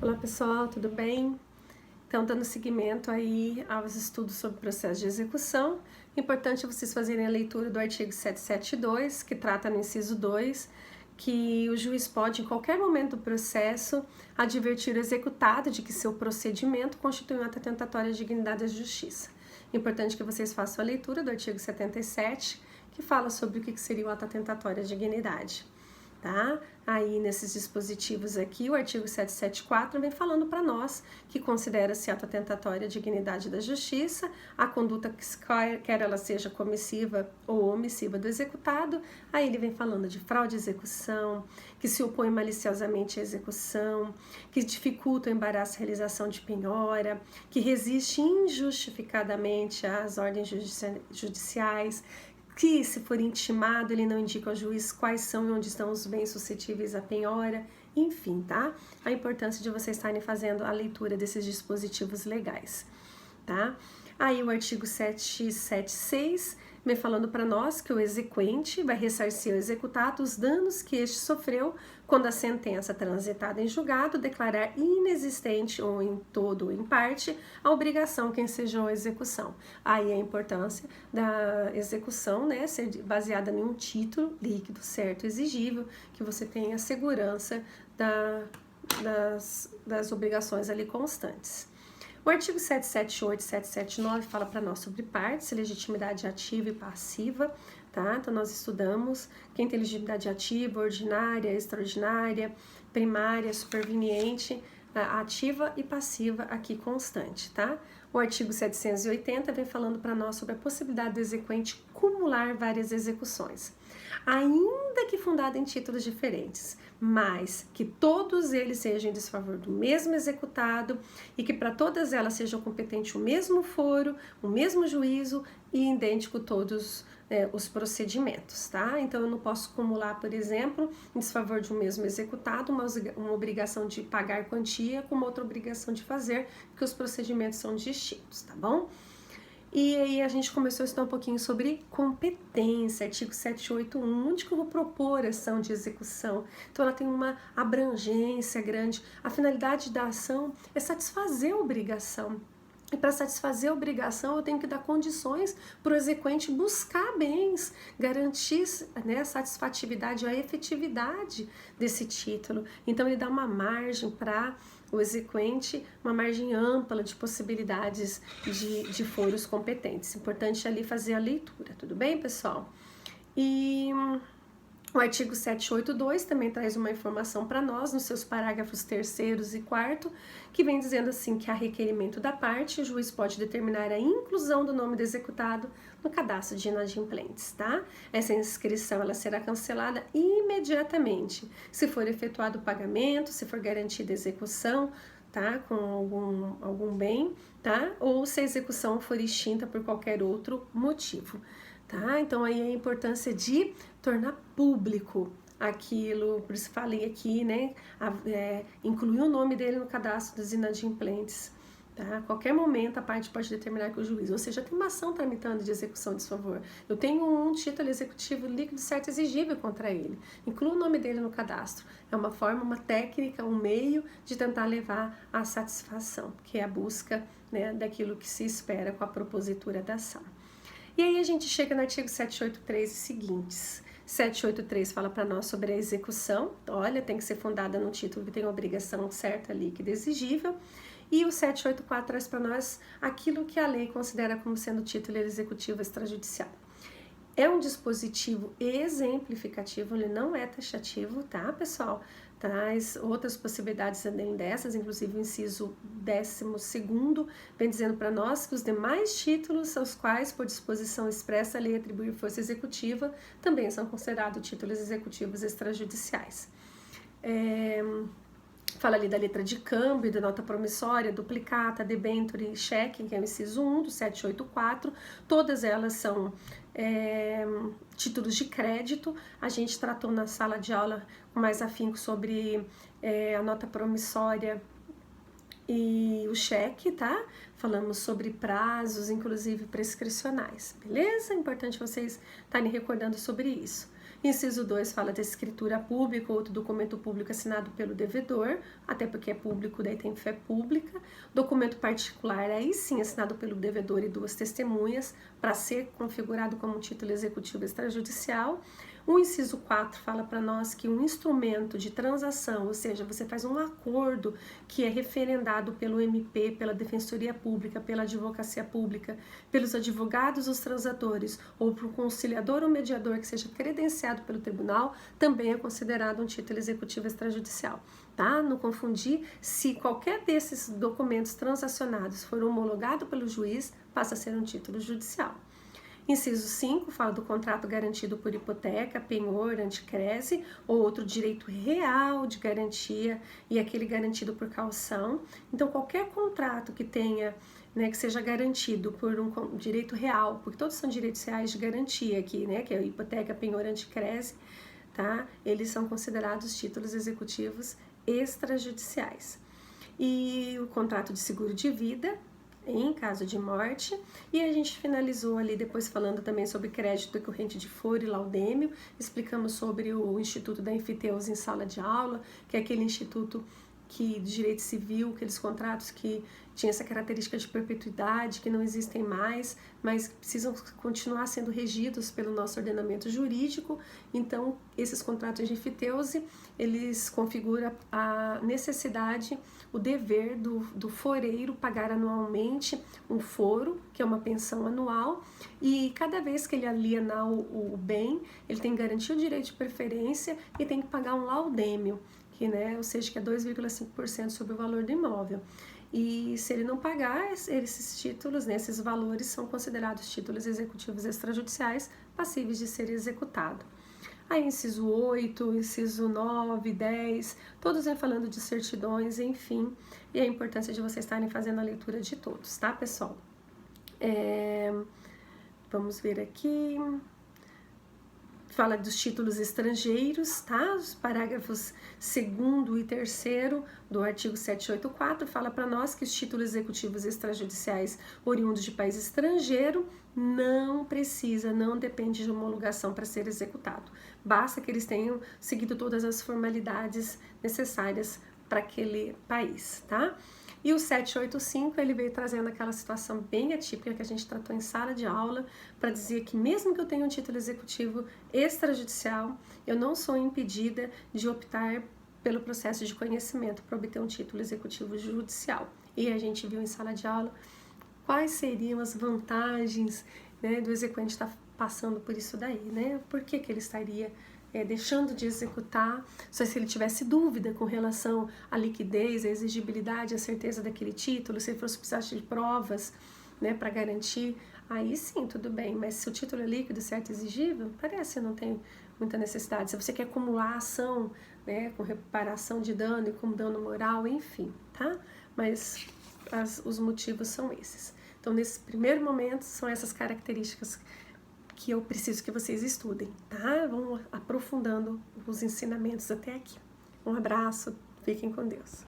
Olá pessoal, tudo bem? Então, dando seguimento aí aos estudos sobre processo de execução, é importante vocês fazerem a leitura do artigo 772, que trata no inciso 2, que o juiz pode, em qualquer momento do processo, advertir o executado de que seu procedimento constitui um ato atentatório à dignidade da justiça. É importante que vocês façam a leitura do artigo 77, que fala sobre o que seria o ato atentatório à dignidade. Tá? Aí nesses dispositivos aqui, o artigo 774 vem falando para nós que considera-se ato atentatório à dignidade da justiça, a conduta quer ela seja comissiva ou omissiva do executado. Aí ele vem falando de fraude à execução, que se opõe maliciosamente à execução, que dificulta ou embaraça a realização de penhora, que resiste injustificadamente às ordens judiciais, que se for intimado ele não indica ao juiz quais são e onde estão os bens suscetíveis à penhora, enfim, tá? A importância de vocês estarem fazendo a leitura desses dispositivos legais, tá? Aí o artigo 776 vem falando para nós que o exequente vai ressarcir ao executado os danos que este sofreu quando a sentença transitada em julgado declarar inexistente ou em todo ou em parte a obrigação que ensejou a execução. Aí a importância da execução, né, ser baseada em um título líquido, certo, exigível, que você tenha segurança das obrigações ali constantes. O artigo 778 e 779 fala para nós sobre partes, legitimidade ativa e passiva, tá? Então nós estudamos quem tem legitimidade ativa, ordinária, extraordinária, primária, superveniente, ativa e passiva aqui constante, tá? O artigo 780 vem falando para nós sobre a possibilidade do exequente cumular várias execuções, ainda que fundada em títulos diferentes, mas que todos eles sejam em desfavor do mesmo executado e que para todas elas seja competente o mesmo foro, o mesmo juízo e idêntico todos os procedimentos, tá? Então eu não posso acumular, por exemplo, em desfavor de um mesmo executado, uma obrigação de pagar quantia com uma outra obrigação de fazer, porque os procedimentos são distintos, tá bom? E aí a gente começou a estudar um pouquinho sobre competência, artigo 781, onde que eu vou propor ação de execução. Então ela tem uma abrangência grande. A finalidade da ação é satisfazer a obrigação. E para satisfazer a obrigação, eu tenho que dar condições para o exequente buscar bens, garantir, né, a satisfatividade, a efetividade desse título. Então ele dá uma margem para o exequente, uma margem ampla de possibilidades de foros competentes. Importante ali fazer a leitura, tudo bem, pessoal? E o artigo 782 também traz uma informação para nós, nos seus parágrafos 3º e 4º, que vem dizendo assim que a requerimento da parte, o juiz pode determinar a inclusão do nome do executado no cadastro de inadimplentes, tá? Essa inscrição ela será cancelada imediatamente, se for efetuado o pagamento, se for garantida a execução, tá? Com algum bem, tá? Ou se a execução for extinta por qualquer outro motivo. Tá? Então aí a importância de tornar público aquilo, por isso falei aqui, né, incluir o nome dele no cadastro dos inadimplentes, tá? A qualquer momento a parte pode determinar que o juiz, ou seja, tem uma ação tramitando de execução de desfavor, eu tenho um título executivo líquido certo exigível contra ele, inclua o nome dele no cadastro, é uma forma, uma técnica, um meio de tentar levar à satisfação, que é a busca, né, daquilo que se espera com a propositura da ação. E aí a gente chega no artigo 783 e seguintes. 783 fala para nós sobre a execução, olha, tem que ser fundada no título que tem obrigação certa, líquida e exigível. E o 784 traz para nós aquilo que a lei considera como sendo título executivo extrajudicial. É um dispositivo exemplificativo, ele não é taxativo, tá, pessoal? Traz outras possibilidades além dessas, inclusive o inciso 12º, vem dizendo para nós que os demais títulos aos quais, por disposição expressa, a lei atribuir força executiva, também são considerados títulos executivos extrajudiciais. Fala ali da letra de câmbio, da nota promissória, duplicata, debênture e cheque, que é o inciso 1 do 784, todas elas são títulos de crédito. A gente tratou na sala de aula com mais afinco sobre a nota promissória e o cheque, tá? Falamos sobre prazos, inclusive prescricionais, beleza? É importante vocês estarem recordando sobre isso. Inciso 2 fala de escritura pública ou outro documento público assinado pelo devedor, até porque é público, daí tem fé pública. Documento particular, aí sim, assinado pelo devedor e duas testemunhas, para ser configurado como um título executivo extrajudicial. O inciso 4 fala para nós que um instrumento de transação, ou seja, você faz um acordo que é referendado pelo MP, pela Defensoria Pública, pela Advocacia Pública, pelos advogados dos transatores ou por um conciliador ou mediador que seja credenciado pelo tribunal, também é considerado um título executivo extrajudicial. Tá? Não confundir, se qualquer desses documentos transacionados for homologado pelo juiz, passa a ser um título judicial. Inciso 5 fala do contrato garantido por hipoteca, penhor, anticrese ou outro direito real de garantia e aquele garantido por caução. Então, qualquer contrato que tenha, né, que seja garantido por um direito real, porque todos são direitos reais de garantia aqui, né, que é a hipoteca, penhor, anticrese, tá? Eles são considerados títulos executivos extrajudiciais. E o contrato de seguro de vida, em caso de morte, e a gente finalizou ali depois falando também sobre crédito decorrente de foro e laudêmio, explicamos sobre o Instituto da Enfiteuse em sala de aula, que é aquele instituto de direito civil, aqueles contratos que tinham essa característica de perpetuidade, que não existem mais, mas precisam continuar sendo regidos pelo nosso ordenamento jurídico. Então, esses contratos de enfiteuse, eles configuram a necessidade, o dever do foreiro pagar anualmente um foro, que é uma pensão anual, e cada vez que ele alienar o bem, ele tem que garantir o direito de preferência e tem que pagar um laudêmio, que, né, ou seja, que é 2,5% sobre o valor do imóvel. E se ele não pagar, esses títulos, né, esses valores são considerados títulos executivos extrajudiciais passíveis de ser executado. Aí, inciso 8, inciso 9, 10, todos vêm falando de certidões, enfim, e a importância de vocês estarem fazendo a leitura de todos, tá, pessoal? Vamos ver aqui. Fala dos títulos estrangeiros, tá? Os parágrafos 2º e 3º do artigo 784 fala para nós que os títulos executivos extrajudiciais oriundos de país estrangeiro não depende de homologação para ser executado. Basta que eles tenham seguido todas as formalidades necessárias para aquele país, tá? E o 785, ele veio trazendo aquela situação bem atípica que a gente tratou em sala de aula, para dizer que mesmo que eu tenha um título executivo extrajudicial, eu não sou impedida de optar pelo processo de conhecimento para obter um título executivo judicial. E a gente viu em sala de aula quais seriam as vantagens, né, do exequente estar passando por isso daí, né? Por que ele estaria deixando de executar, só se ele tivesse dúvida com relação à liquidez, à exigibilidade, à certeza daquele título, se ele fosse precisar de provas, né, para garantir, aí sim, tudo bem, mas se o título é líquido, certo, exigível, parece que não tem muita necessidade. Se você quer acumular ação, né, com reparação de dano e com dano moral, enfim, tá? Mas os motivos são esses. Então, nesse primeiro momento, são essas características que eu preciso que vocês estudem, tá? Vamos aprofundando os ensinamentos até aqui. Um abraço, fiquem com Deus.